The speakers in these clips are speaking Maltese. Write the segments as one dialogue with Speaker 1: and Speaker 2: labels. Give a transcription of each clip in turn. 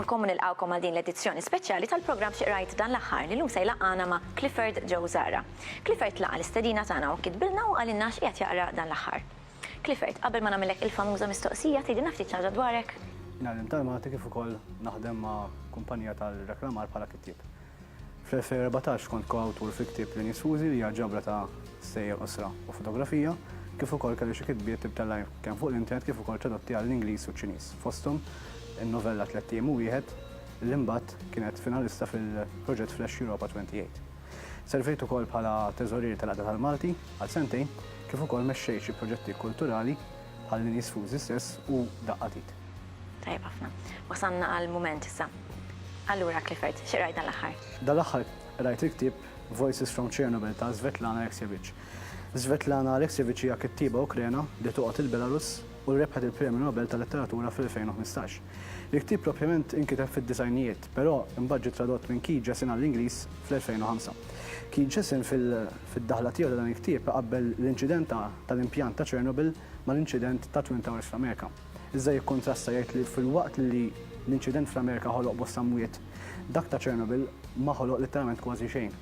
Speaker 1: Nilkom nilqawkom għal din l-edizzjoni speċjali tal-programm Xi qrajt dan l-aħħar li llum se jlaqgħana ma' Clifford Joe Zara. Clifford tlaqa l-istedina tagħna u kitbilna u qalilna x'qiegħed jaqra dan l-aħħar. Clifford, qabel ma nagħmilek il-famuża mistoqsija tgħidilna ftit ħaġa dwarek.
Speaker 2: Nagħlem tal-Malti kif ukoll naħdem ma' kumpanija tal-reklamar bħala kittieb. Fl-2014 kont koawtur fi ktieb li nisfużi li hija ġabra ta' stejjer qosra u fotografija, kif ukoll kelli xi kitbiet tibtella kemm fuq l-internet kif ukoll tradotti għall-Ingliż u ċ-Ċiniż. Fosthom in-novella 3 Tiem u Wieħed li mbagħad kienet finalista fil-proġett Flash Europa 28. Servejt ukoll bħala teżorier tal-Qagħda tal-Malti għal sentejn kif ukoll mexxejt xi proġetti kulturali bħal li nisfużi stess u daqqatit.
Speaker 1: Tajjeb ħafna. Wasalna għall-mument issa. Allura Clifford, xi qrajt dan l-aħħar?
Speaker 2: Dan l-aħħar rajt il-ktieb Voices from Chernobyl ta' Svetlana Alexievich. Svetlana Alexievich hija kittieba Ukrena li toqgħod il-Belarus u rebħet il-Premju Nobel tal-Letteratura fil-2015. Il-ktieb proprjament inkiteb fid-disajnijiet, però imbagħad ġie tradott minn Keith Jessens għall-Ingliż fl-2005. Keith Jessens fid-daħla tiegħu dan il-ktieb qabbel l-inċident tal-impjant ta' Chernobyl mal-inċident ta' Twin Towers fl-Amerika. Iżda jikkontrasta jgħid li fil-waqt li l-inċident fl-Amerika ħoloq bosta mwiet, dak ta' Chernobyl ma ħoloq letteralment kważi xejn.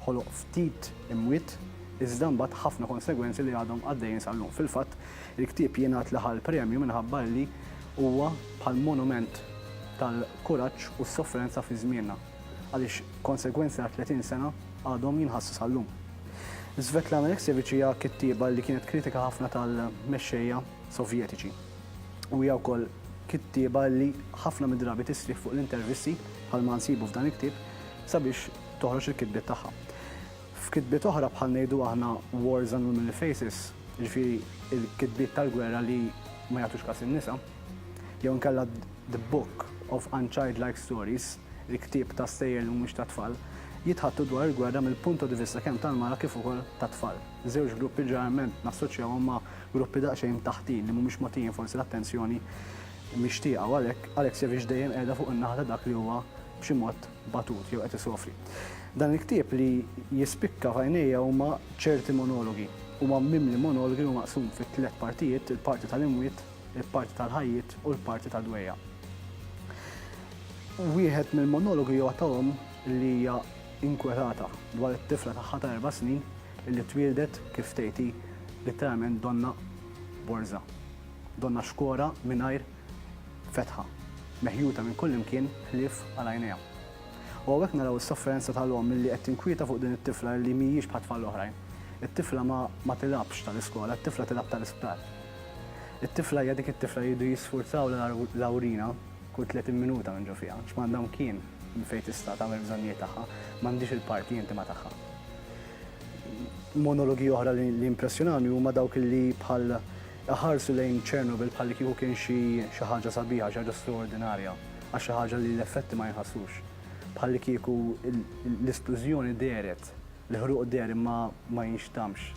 Speaker 2: Ħoloq ftit imwiet, iżda mbagħad ħafna konsegwenzi li għadhom għaddejjin sal-lum. Fil-fatt, il-ktieb jingħat laħal premju minħabba li huwa bħal monument tal-kuraġġ u s-sofferenza fi żmienna għaliex konsegwenzi għal 30 sena għadhom jinħassu sal-lum. Svetlana Alexievich hija kittieba li kienet kritika ħafna tal-mexxejja Sovjetiċi. U hija wkoll kittieba li ħafna mid-drabi tisrif fuq l-intervisti bħalma nsibu f'dan il-ktieb sabiex toħroġ il-kitbiet tagħha. F'kitbiet oħra bħal ngħidu aħna Wars and Women Faces, ġifieri il-kitbiet tal-gwerra li ma jagħtux każ in-nisa, jew nkella The Book of Unchildlike Stories, il-ktieb ta' stejjer li mhumiex ta' tfal, jitħattu dwar il-gwerra mill-punto di vista kemm tal-mara kif ukoll ta' tfal. Żewġ gruppi ġeneralment nassoċjawhom ma' gruppi daqsxejn taħtin li mhumiex mogħtijin forsi l-attenzjoni mixtieqa u għalhekk Alexievich dejjem qiegħda fuq in-naħa ta' dak li huwa b'xi mod batut jew qed isofri. Dan il-ktieb li jispikka f'għajnejja huma ċerti monologi. Huma mimli monologi huma maqsum fi 3 partijiet, il-parti tal-imwiet, il-parti tal-ħajjiet u l-parti tal-dwejja. Wieħed mill-monologi jagħtahom li hija inkwetata dwar it-tifla tagħha ta' 4 snin li twieldet kif tgħidi letteralment donna borża. Donna xkora mingħajr fetħa, meħjuta minn kull imkien ħlief għal għajnejha. U hawnhekk naraw is-sofferenza tal-om li qed tinkwieta fuq din it-tifla li mhijiex bħal tfal oħrajn. It-tifla ma tilabx tal-iskola, it-tifla tilab tal-isptar. It-tifla hija dik it-tifla jridu jisfurzaw l-awrina kull 30 minuta minn ġo fiha, x'mandhom kien fejn tista' tagħmel bżonnijiet tagħha, m'għandix il-parti intima tagħha. Monologi oħra li impressjonani huma dawk li bħal ħarsu lejn Chernobyl bħal kieku kien xi ħaġa sabiħa, xi ħaġa straordinarja, għax xi ħaġa li l-effetti ma jinħassux. Bħal kieku l-esplużjoni deret, l-ħruq der ma jinxtamx,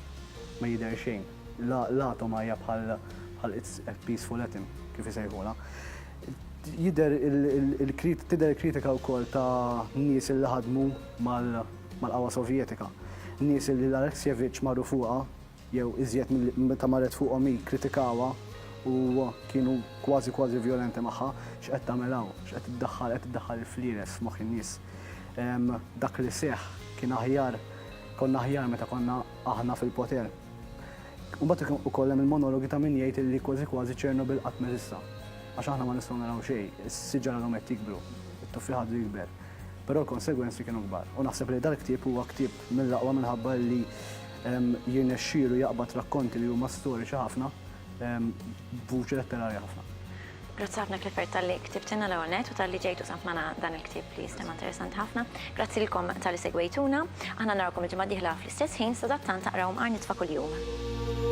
Speaker 2: ma jidher xejn. L-atoma hija bħal it's a peaceful atom, kif isejħulha. Tidher il-kritika wkoll ta' nies li ħadmu mal-qawwa Sovjetika. Nies li l-Alexievich marru fuqha jew iżjed meta marret fuqhom kritikawha u kienu kważi violenti magħha, x'qed tagħmel hawn, x'qed iddaħħal il-flieres f'moħħ in-nies. Dak li seħħ kien aħjar, konna aħjar meta konna aħna fil-poter. U mbagħad ukoll hemm il-monologi ta' min jgħid li kważi Chernobyl qatt m'eżista. Għax aħna ma nistgħu naraw xejn, is-siġar għadhom qed jikbru, it-tuffi ħadu jikber. Però l-konsegwenzi kienu kbar. U naħseb li dal-ktieb huwa ktieb mill-aqwa minħabba li jirnexxielu jaqbad rakkonti li huma storiċi ħafna b'vuċi letterarja ħafna.
Speaker 1: Grazzi ħafna Clifford tal-li ktibtilna l-ewwel nett u tal-li ġejtu samtmana dan il-ktieb li jistema interessanti ħafna. Grazzi lilkom tal-li segwejtuna. Aħna narawkom il-ġimgħa d-dieħla fl-istess ħin sadattant taqrawhom Arnit fa' kuljum.